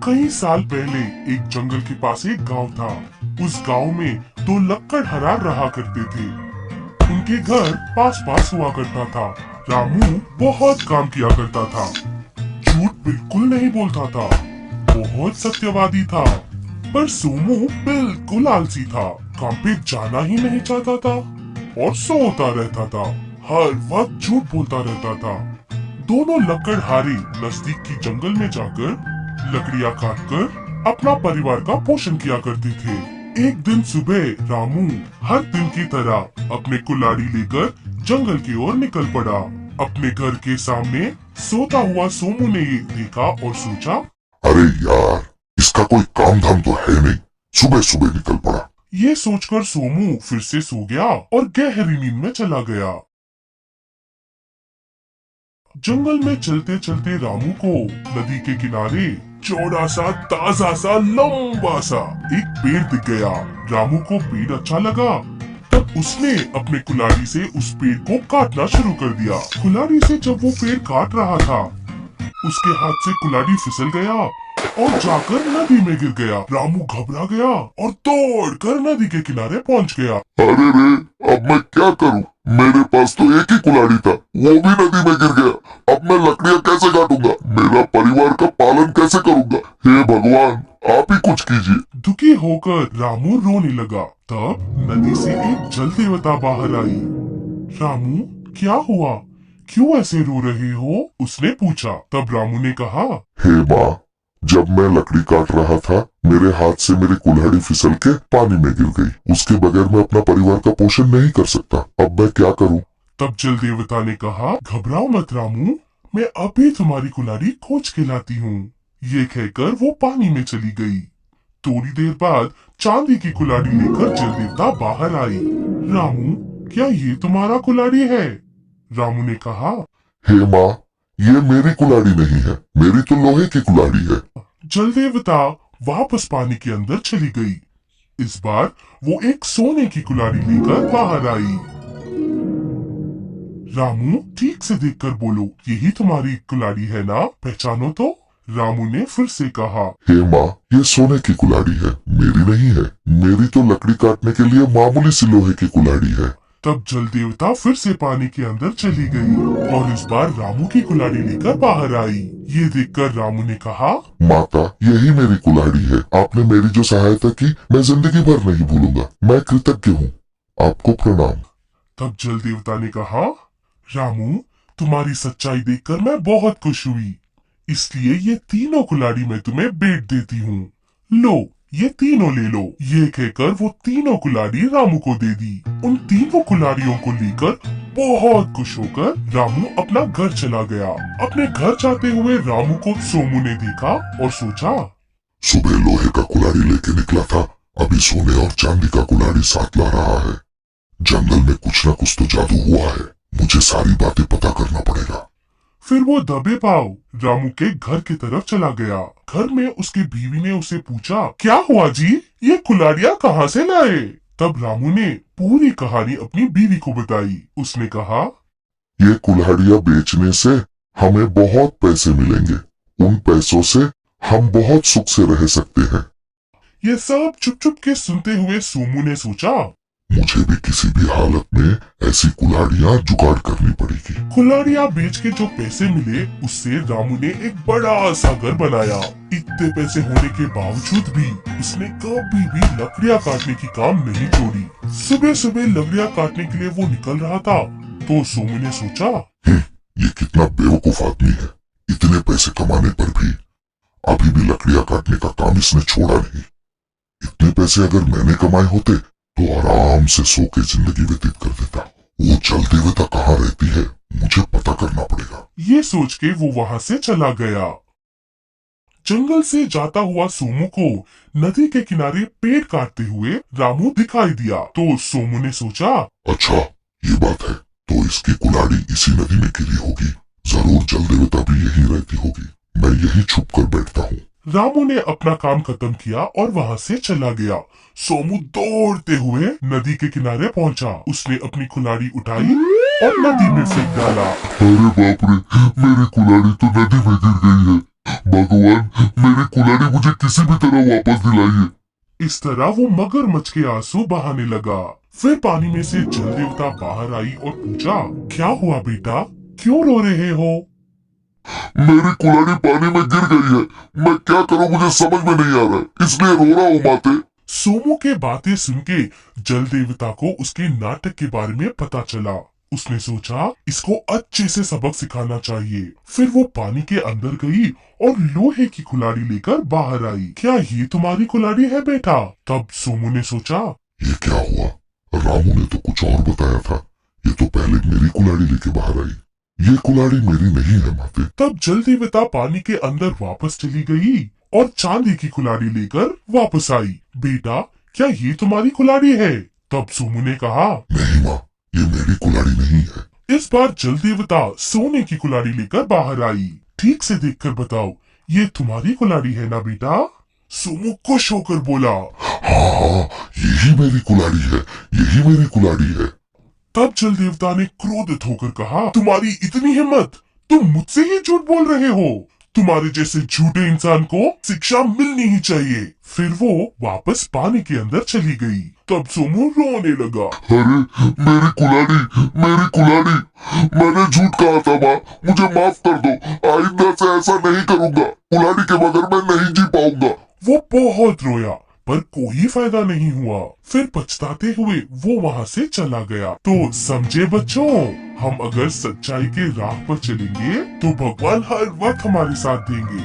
कई साल पहले एक जंगल के पास एक गांव था। उस गांव में दो लक्कड़हारा रहा करते थे। उनके घर पास पास हुआ करता था। रामू बहुत काम किया करता था, झूठ बिल्कुल नहीं बोलता था, बहुत सत्यवादी था। पर सोमू बिल्कुल आलसी था, काम पे जाना ही नहीं चाहता था और सोता रहता था, हर वक्त झूठ बोलता रहता था। दोनों लक्कड़हारे नजदीक की जंगल में जाकर लकड़ियां काटकर अपना परिवार का पोषण किया करते थे। एक दिन सुबह रामू हर दिन की तरह अपने कुल्हाड़ी लेकर जंगल की ओर निकल पड़ा। अपने घर के सामने सोता हुआ सोमू ने ये देखा और सोचा, अरे यार, इसका कोई काम धाम तो है नहीं, सुबह सुबह निकल पड़ा। ये सोचकर सोमू फिर से सो गया और गहरी नींद में चला गया। जंगल में चलते चलते रामू को नदी के किनारे चौड़ा सा ताजा सा लंबा सा एक पेड़ दिख गया। रामू को पेड़ अच्छा लगा, तब उसने अपने कुल्हाड़ी से उस पेड़ को काटना शुरू कर दिया। कुल्हाड़ी से जब वो पेड़ काट रहा था, उसके हाथ से कुल्हाड़ी फिसल गया और जाकर नदी में गिर गया। रामू घबरा गया और दौड़कर नदी के किनारे पहुंच गया। अरे रे, अब मैं क्या करूं? मेरे पास तो एक ही कुल्हाड़ी था, वो भी नदी में गिर गया। अब मैं लकड़ियां कैसे काटूंगा? मेरा परिवार का पालन कैसे करूंगा? हे भगवान, आप ही कुछ कीजिए। दुखी होकर रामू रोने लगा। तब नदी से एक जल देवता बाहर आई। रामू, क्या हुआ? क्यों ऐसे रो रहे हो? उसने पूछा। तब रामू ने कहा, हे माँ, जब मैं लकड़ी काट रहा था, मेरे हाथ से मेरी कुल्हाड़ी फिसल के पानी में गिर गई। उसके बगैर मैं अपना परिवार का पोषण नहीं कर सकता। अब मैं क्या करूं? तब जल देवता ने कहा, घबराओ मत रामू, मैं अभी तुम्हारी कुल्हाड़ी खोज के लाती हूँ। ये कहकर वो पानी में चली गई। थोड़ी देर बाद चांदी की कुल्हाड़ी लेकर जल देवता बाहर आई। रामू, क्या ये तुम्हारा कुल्हाड़ी है? रामू ने कहा, हे माँ, ये मेरी कुल्हाड़ी नहीं है, मेरी तो लोहे की कुल्हाड़ी है। जल देवता वापस पानी के अंदर चली गई। इस बार वो एक सोने की कुल्हाड़ी लेकर बाहर आई। रामू, ठीक से देखकर बोलो, यही तुम्हारी कुल्हाड़ी है ना? पहचानो तो। रामू ने फिर से कहा, हे माँ, ये सोने की कुल्हाड़ी है, मेरी नहीं है। मेरी तो लकड़ी काटने के लिए मामूली सी लोहे की कुल्हाड़ी है। तब जल देवता फिर से पानी के अंदर चली गई और इस बार रामू की कुल्हाड़ी लेकर बाहर आई। ये देखकर रामू ने कहा, माता, यही मेरी कुल्हाड़ी है। आपने मेरी जो सहायता की, मैं जिंदगी भर नहीं भूलूंगा। मैं कृतज्ञ हूँ, आपको प्रणाम। तब जल देवता ने कहा, रामू, तुम्हारी सच्चाई देखकर मैं बहुत खुश हुई, इसलिए ये तीनों कुल्हाड़ी मैं तुम्हें भेंट देती हूँ। लो, ये तीनों ले लो। ये कहकर वो तीनों कुल्हाड़ी रामू को दे दी। उन तीनों कुल्हाड़ियों को लेकर बहुत खुश होकर रामू अपना घर चला गया। अपने घर जाते हुए रामू को सोमू ने देखा और सोचा, सुबह लोहे का कुल्हाड़ी लेके निकला था, अभी सोने और चांदी का कुल्हाड़ी साथ ला रहा है। जंगल में कुछ न कुछ तो जादू हुआ है, मुझे सारी बातें पता करना पड़ेगा। फिर वो दबे पाव रामू के घर की तरफ चला गया। घर में उसकी बीवी ने उसे पूछा, क्या हुआ जी, ये कुल्हाड़ियाँ कहाँ से लाए? तब रामू ने पूरी कहानी अपनी बीवी को बताई। उसने कहा, ये कुल्हाड़ियाँ बेचने से हमें बहुत पैसे मिलेंगे, उन पैसों से हम बहुत सुख से रह सकते हैं। ये सब चुप चुप के सुनते हुए सोमू ने सोचा, मुझे भी किसी भी हालत में ऐसी कुल्हाड़ियाँ जुगाड़ करनी पड़ेगी। कुल्हाड़ियाँ बेच के जो पैसे मिले, उससे रामू ने एक बड़ा सा घर बनाया। इतने पैसे होने के बावजूद भी उसने कभी भी लकड़ियाँ काटने की काम नहीं छोड़ी। सुबह सुबह लकड़ियाँ काटने के लिए वो निकल रहा था तो सोमू ने सोचा, ये कितना बेवकूफ आदमी है, इतने पैसे कमाने पर भी अभी भी लकड़ियाँ काटने का काम इसने छोड़ा नहीं। इतने पैसे अगर मैंने कमाए होते तो आराम से सो के जिंदगी व्यतीत कर देता। वो जल देवता कहाँ रहती है, मुझे पता करना पड़ेगा। ये सोच के वो वहाँ से चला गया। जंगल से जाता हुआ सोमू को नदी के किनारे पेड़ काटते हुए रामू दिखाई दिया तो सोमू ने सोचा, अच्छा, ये बात है, तो इसकी कुल्हाड़ी इसी नदी में गिरी होगी। जरूर जल देवता भी यही रहती होगी, मैं यही छुप कर बैठता हूँ। रामू ने अपना काम खत्म किया और वहाँ से चला गया। सोमू दौड़ते हुए नदी के किनारे पहुँचा। उसने अपनी कुल्हाड़ी उठाई और नदी में फेंक डाला। अरे बाप रे, मेरी कुल्हाड़ी तो नदी में गिर गई है। भगवान, मेरी कुल्हाड़ी मुझे किसी भी तरह वापस दिलाइए। इस तरह वो मगरमच्छ के आंसू बहाने लगा। फिर पानी में से जल देवता बाहर आई और पूछा, क्या हुआ बेटा, क्यों रो रहे हो? मेरी कुल्हाड़ी पानी में गिर गई है। मैं क्या करूं, मुझे समझ में नहीं आ रहा है, इसलिए रो रहा हूं माते। सोमू के बातें सुन के जल देवता को उसके नाटक के बारे में पता चला। उसने सोचा इसको अच्छे से सबक सिखाना चाहिए। फिर वो पानी के अंदर गई और लोहे की कुल्हाड़ी लेकर बाहर आई। क्या ये तुम्हारी कुल्हाड़ी है बेटा? तब सोमू ने सोचा, ये क्या हुआ, रामू ने तो कुछ और बताया था। ये तो पहले मेरी कुल्हाड़ी लेके बाहर आई। ये कुल्हाड़ी मेरी नहीं है माते। तब जल देवता पानी के अंदर वापस चली गई और चांदी की कुल्हाड़ी लेकर वापस आई। बेटा, क्या ये तुम्हारी कुल्हाड़ी है? तब सोमू ने कहा, नहीं माँ, ये मेरी कुल्हाड़ी नहीं है। इस बार जल देवता सोने की कुल्हाड़ी लेकर बाहर आई। ठीक से देखकर बताओ, ये तुम्हारी कुल्हाड़ी है ना बेटा? सोमू खुश होकर बोला। हाँ हाँ, यही मेरी कुल्हाड़ी है, यही मेरी कुल्हाड़ी है। तब जल देवता ने क्रोधित होकर कहा, तुम्हारी इतनी हिम्मत, तुम मुझसे ही झूठ बोल रहे हो। तुम्हारे जैसे झूठे इंसान को शिक्षा मिलनी ही चाहिए। फिर वो वापस पानी के अंदर चली गई। तब सोमू रोने लगा। अरे मेरी कुल्हाड़ी, मेरी कुल्हाड़ी, मैंने झूठ कहा था माँ, मुझे माफ कर दो। आइंदा से ऐसा नहीं करूंगा। कुल्हाड़ी के बगैर मैं नहीं जी पाऊंगा। वो बहुत रोया पर कोई फायदा नहीं हुआ। फिर पछताते हुए वो वहाँ से चला गया। तो समझे बच्चों, हम अगर सच्चाई के राह पर चलेंगे तो भगवान हर वक्त हमारे साथ देंगे।